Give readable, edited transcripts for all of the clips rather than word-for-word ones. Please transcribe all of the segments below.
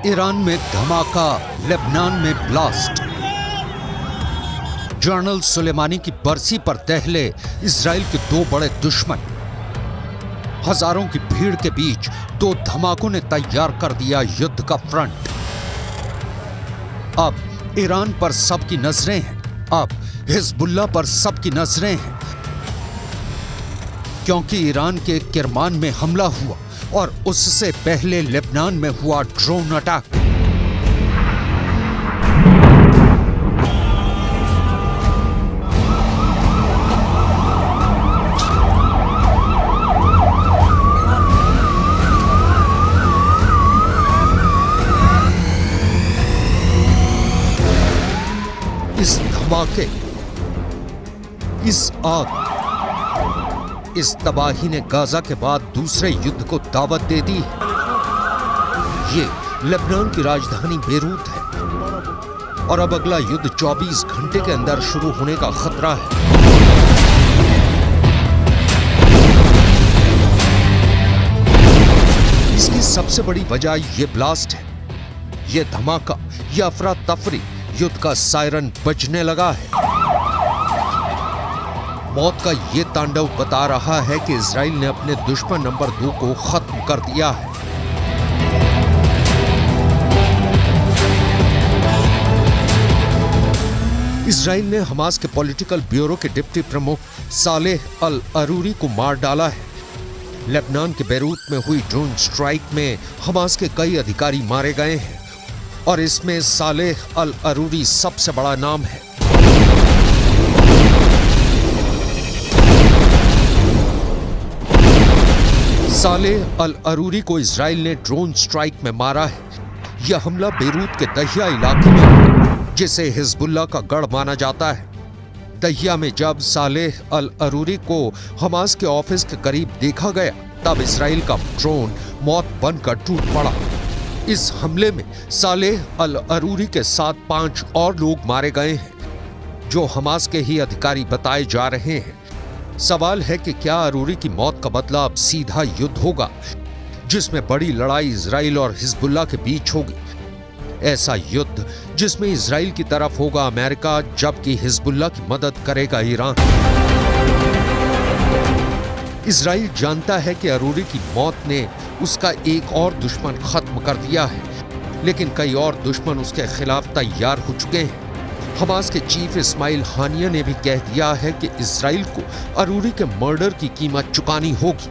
Iran में धमाका, Lebanon में ब्लास्ट। जनरल सुलेमानी की बरसी पर दहले इजराइल के दो बड़े दुश्मन। हजारों की भीड़ के बीच दो धमाकों ने तैयार कर दिया युद्ध का फ्रंट। अब ईरान पर सबकी नजरें हैं, अब हिजबुल्लाह पर सबकी नजरें हैं, क्योंकि ईरान के किरमान में हमला हुआ और उससे पहले लेबनान में हुआ ड्रोन अटैक। इस धमाके, इस आग, इस तबाही ने गाजा के बाद दूसरे युद्ध को दावत दे दी है। ये लेबनान की राजधानी बेरूत है और अब अगला युद्ध 24 घंटे के अंदर शुरू होने का खतरा है। इसकी सबसे बड़ी वजह यह ब्लास्ट है, यह धमाका, यह अफरा तफरी, युद्ध का सायरन बजने लगा है। मौत का यह तांडव बता रहा है कि इजराइल ने अपने दुश्मन नंबर 2 को खत्म कर दिया है। इजराइल ने हमास के पॉलिटिकल ब्यूरो के डिप्टी प्रमुख सालेह अल अरूरी को मार डाला है। लेबनान के बेरूत में हुई ड्रोन स्ट्राइक में हमास के कई अधिकारी मारे गए हैं और इसमें सालेह अल अरूरी सबसे बड़ा नाम है। सालेह अल अरूरी को इजराइल ने ड्रोन स्ट्राइक में मारा है। यह हमला बेरूत के दहिया इलाके में हुआ, जिसे हिजबुल्लाह का गढ़ माना जाता है। दहिया में जब सालेह अल अरूरी को हमास के ऑफिस के करीब देखा गया, तब इजराइल का ड्रोन मौत बनकर टूट पड़ा। इस हमले में सालेह अल अरूरी के साथ 5 और लोग मारे गए हैं, जो हमास के ही अधिकारी बताए जा रहे हैं। सवाल है कि क्या अरूरी की मौत का बदला अब सीधा युद्ध होगा, जिसमें बड़ी लड़ाई इजराइल और हिजबुल्लाह के बीच होगी। ऐसा युद्ध जिसमें इजराइल की तरफ होगा अमेरिका, जबकि हिजबुल्लाह की मदद करेगा ईरान। इजराइल जानता है कि अरूरी की मौत ने उसका एक और दुश्मन खत्म कर दिया है, लेकिन कई और दुश्मन उसके खिलाफ तैयार हो चुके हैं। हमास के चीफ इस्माइल हानिया ने भी कह दिया है कि इजराइल को अरूरी के मर्डर की कीमत चुकानी होगी।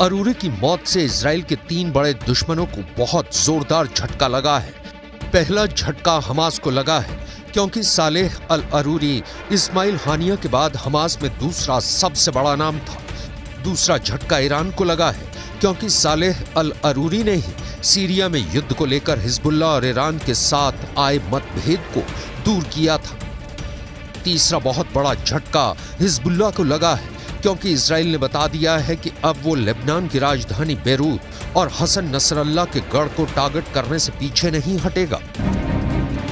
अरूरी की मौत से इजराइल के 3 बड़े दुश्मनों को बहुत जोरदार झटका लगा है। पहला झटका हमास को लगा है, क्योंकि सालेह अल अरूरी इस्माइल हानिया के बाद हमास में दूसरा सबसे बड़ा नाम था। दूसरा झटका ईरान को लगा है, क्योंकि सालेह अल अरूरी ने ही सीरिया में युद्ध को लेकर हिजबुल्लाह और ईरान के साथ आए मतभेद को दूर किया था। तीसरा बहुत बड़ा झटका हिजबुल्लाह को लगा है, क्योंकि इजराइल ने बता दिया है कि अब वो लेबनान की राजधानी बेरूत और हसन नसरल्लाह के गढ़ को टारगेट करने से पीछे नहीं हटेगा।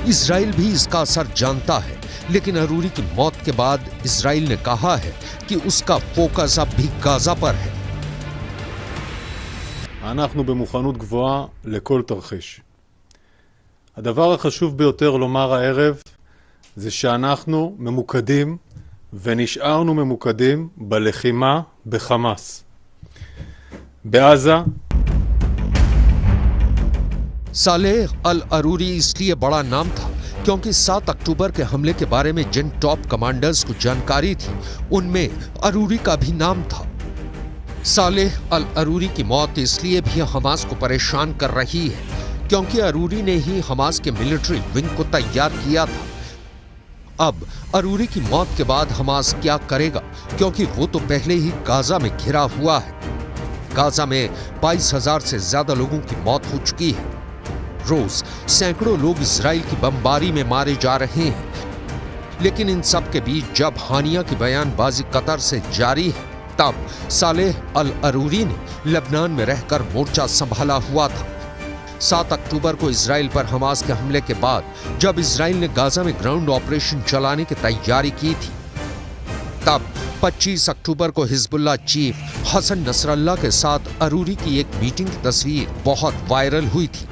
इजराइल भी इसका असर जानता है, लेकिन अरूरी की मौत के बाद इजराइल ने कहा है कि उसका फोकस अब भी गाजा पर है। אנחנו במוכנות גבוהה לכל תרחיש. הדבר החשוב ביותר לומר הערב זה שאנחנו ממוקדים ונשארנו ממוקדים בלחימה בחמאס. בעזה सालेह अल अरूरी इसलिए बड़ा नाम था क्योंकि 7 अक्टूबर के हमले के बारे में जिन टॉप कमांडर्स को जानकारी थी, उनमें अरूरी का भी नाम था। सालेह अल अरूरी की मौत इसलिए भी हमास को परेशान कर रही है, क्योंकि अरूरी ने ही हमास के मिलिट्री विंग को तैयार किया था। अब अरूरी की मौत के बाद हमास क्या करेगा, क्योंकि वो तो पहले ही गाजा में घिरा हुआ है। गाजा में 22,000 से ज्यादा लोगों की मौत हो चुकी है। रोज सैकड़ों लोग इजराइल की बमबारी में मारे जा रहे हैं। लेकिन इन सब के बीच जब हानिया की बयानबाजी कतर से जारी है, तब सालेह अल अरूरी ने लेबनान में रहकर मोर्चा संभाला हुआ था। 7 अक्टूबर को इजराइल पर हमास के हमले के बाद जब इजराइल ने गाजा में ग्राउंड ऑपरेशन चलाने की तैयारी की थी, तब 25 अक्टूबर को हिजबुल्लाह चीफ हसन नसरल्लाह के साथ अरूरी की एक मीटिंग की तस्वीर बहुत वायरल हुई थी।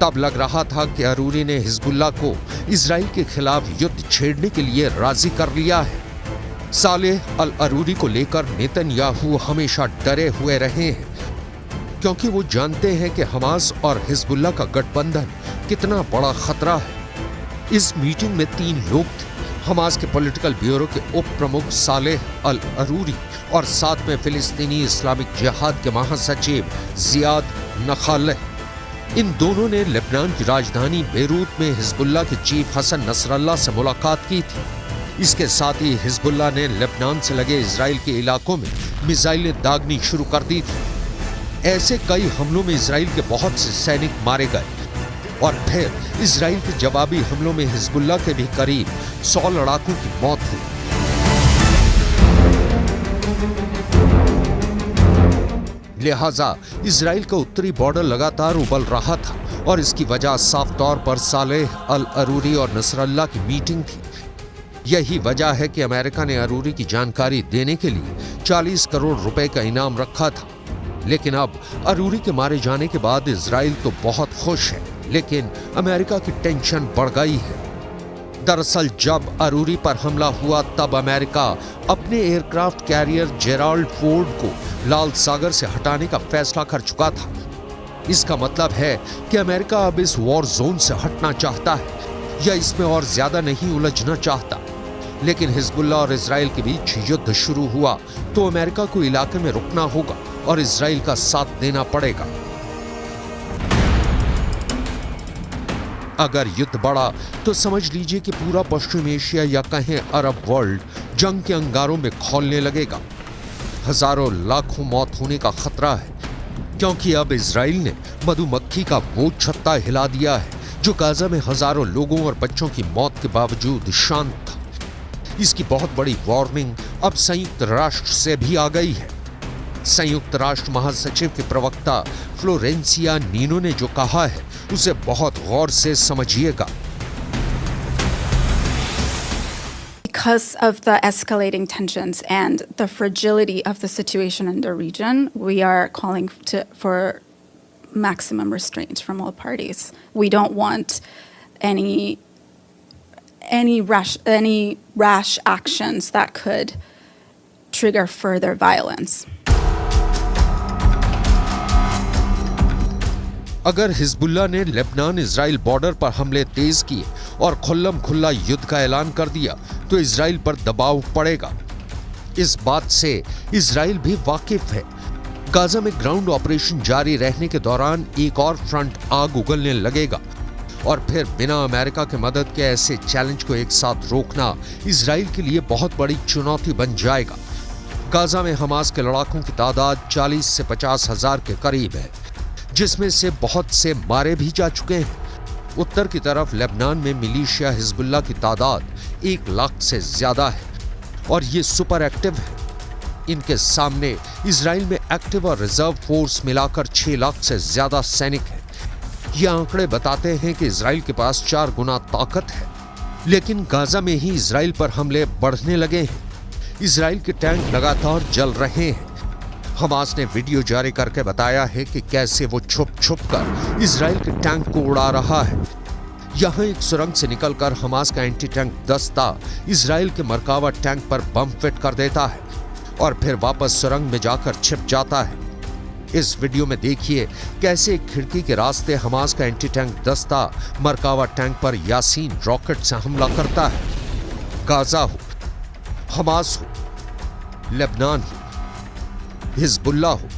तब लग रहा था कि अरूरी ने हिजबुल्लाह को इजराइल के खिलाफ युद्ध छेड़ने के लिए राजी कर लिया है। सालेह अल अरूरी को लेकर नेतन्याहू हमेशा डरे हुए रहे हैं, क्योंकि वो जानते हैं कि हमास और हिजबुल्लाह का गठबंधन कितना बड़ा खतरा है। इस मीटिंग में 3 लोग थे, हमास के पॉलिटिकल ब्यूरो के उप प्रमुख सालेह अल अरूरी और साथ में फिलिस्तीनी इस्लामिक जिहाद के महासचिव जियाद नखालेह। इन दोनों ने लेबनान की राजधानी बेरूत में हिजबुल्लाह के चीफ हसन नसरल्लाह से मुलाकात की थी। इसके साथ ही हिजबुल्लाह ने लेबनान से लगे इजराइल के इलाकों में मिसाइलें दागनी शुरू कर दी थी। ऐसे कई हमलों में इजराइल के बहुत से सैनिक मारे गए और फिर इजराइल के जवाबी हमलों में हिजबुल्लाह के भी करीब 100 लड़ाकों की मौत हुई। लिहाजा इजराइल का उत्तरी बॉर्डर लगातार उबल रहा था और इसकी वजह साफ तौर पर सालेह अल अरूरी और नसरल्लाह की मीटिंग थी। यही वजह है कि अमेरिका ने अरूरी की जानकारी देने के लिए 40 करोड़ रुपए का इनाम रखा था। लेकिन अब अरूरी के मारे जाने के बाद इजराइल तो बहुत खुश है, लेकिन अमेरिका की टेंशन बढ़ गई है। दरअसल जब अरूरी पर हमला हुआ तब अमेरिका अपने एयरक्राफ्ट कैरियर जेराल्ड फोर्ड को लाल सागर से हटाने का फैसला कर चुका था। इसका मतलब है कि अमेरिका अब इस वॉर जोन से हटना चाहता है या इसमें और ज्यादा नहीं उलझना चाहता। लेकिन हिजबुल्लाह और इजराइल के बीच युद्ध शुरू हुआ तो अमेरिका को इलाके में रुकना होगा और इजराइल का साथ देना पड़ेगा। अगर युद्ध बढ़ा तो समझ लीजिए कि पूरा पश्चिम एशिया या कहें अरब वर्ल्ड जंग के अंगारों में खौलने लगेगा। हजारों लाखों मौत होने का खतरा है, क्योंकि अब इजराइल ने मधुमक्खी का वो छत्ता हिला दिया है जो गाजा में हजारों लोगों और बच्चों की मौत के बावजूद शांत था। इसकी बहुत बड़ी वार्निंग अब संयुक्त राष्ट्र से भी आ गई है। संयुक्त राष्ट्र महासचिव के प्रवक्ता फ्लोरेंसिया नीनो ने जो कहा है उसे बहुत गौर से समझिएगा। Because of the escalating tensions and the fragility of the situation in the region, we are calling for maximum restraint from all parties. We don't want any rash actions that could trigger further violence. अगर Hezbollah ने Lebanon Israel border पर हमले तेज किए और खुल्लम खुल्ला युद्ध का ऐलान कर दिया तो इजराइल पर दबाव पड़ेगा। इस बात से इजराइल भी वाकिफ है। गाजा में ग्राउंड ऑपरेशन जारी रहने के दौरान एक और फ्रंट आग उगलने लगेगा और फिर बिना अमेरिका के मदद के ऐसे चैलेंज को एक साथ रोकना इजराइल के लिए बहुत बड़ी चुनौती बन जाएगा। गाजा में हमास के लड़ाकों की तादाद 40 से 50 हजार के करीब है, जिसमें से बहुत से मारे भी जा चुके हैं। उत्तर की तरफ लेबनान में मिलिशिया हिजबुल्लाह की तादाद 1 लाख से ज्यादा है और ये सुपर एक्टिव है। इनके सामने इजराइल में एक्टिव और रिजर्व फोर्स मिलाकर 6 लाख से ज्यादा सैनिक हैं। ये आंकड़े बताते हैं कि इजराइल के पास 4 गुना ताकत है। लेकिन गाजा में ही इजराइल पर हमले बढ़ने लगे हैं। इजराइल के टैंक लगातार जल रहे हैं। हमास ने वीडियो जारी करके बताया है कि कैसे वो छुप छुप कर इजराइल के टैंक को उड़ा रहा है। यहाँ एक सुरंग से निकलकर हमास का एंटी टैंक दस्ता इजराइल के मरकावा टैंक पर बम फिट कर देता है और फिर वापस सुरंग में जाकर छिप जाता है। इस वीडियो में देखिए कैसे एक खिड़की के रास्ते हमास का एंटी टैंक दस्ता मरकावा टैंक पर यासीन रॉकेट से हमला करता है। गाजा हो, हमास हो, लेबनान हो, हिजबुल्लाह हो,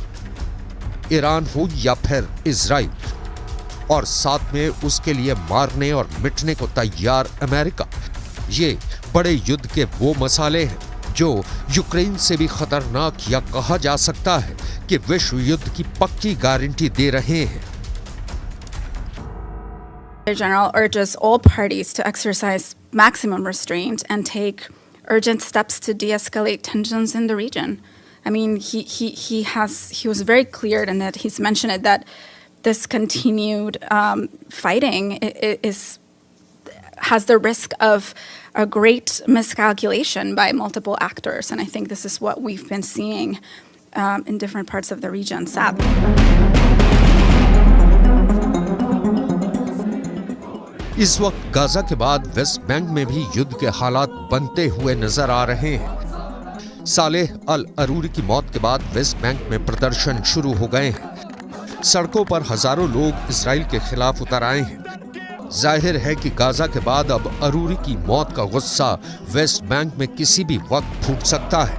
ईरान हो या फिर इजराइल, और साथ में उसके लिए मारने और मिटने को तैयार अमेरिका, ये बड़े युद्ध के वो मसाले हैं जो यूक्रेन से भी खतरनाक या कहा जा सकता है कि विश्व युद्ध की पक्की गारंटी दे रहे हैं। The General urges all parties to exercise maximum restraint and take urgent steps to de-escalate tensions in the region. I mean, he was very clear in that he's mentioned it that this continued fighting has the risk of a great miscalculation by multiple actors, and I think this is what we've been seeing in different parts of the region, sadly. इस वक्त Gaza के बाद West Bank में भी युद्ध के हालात बनते हुए नजर आ रहे हैं। सालेह अल अरूरी की मौत के बाद वेस्ट बैंक में प्रदर्शन शुरू हो गए हैं। सड़कों पर हजारों लोग इजराइल के खिलाफ उतर आए हैं। जाहिर है कि गाजा के बाद अब अरूरी की मौत का गुस्सा वेस्ट बैंक में किसी भी वक्त फूट सकता है।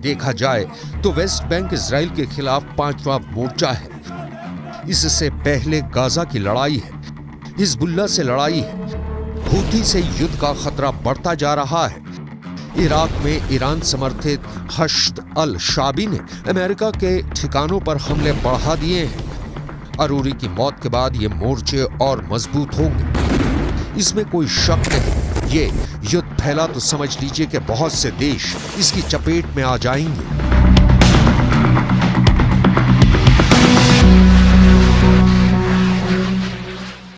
देखा जाए तो वेस्ट बैंक इजराइल के खिलाफ 5वां मोर्चा है। इससे पहले गाजा की लड़ाई है, हिजबुल्लाह से लड़ाई है, हूथी से युद्ध का खतरा बढ़ता जा रहा है। इराक में ईरान समर्थित हश्द अल शाबी ने अमेरिका के ठिकानों पर हमले बढ़ा दिए हैं। अरूरी की मौत के बाद ये मोर्चे और मजबूत होंगे, इसमें कोई शक नहीं। ये युद्ध फैला तो समझ लीजिए कि बहुत से देश इसकी चपेट में आ जाएंगे।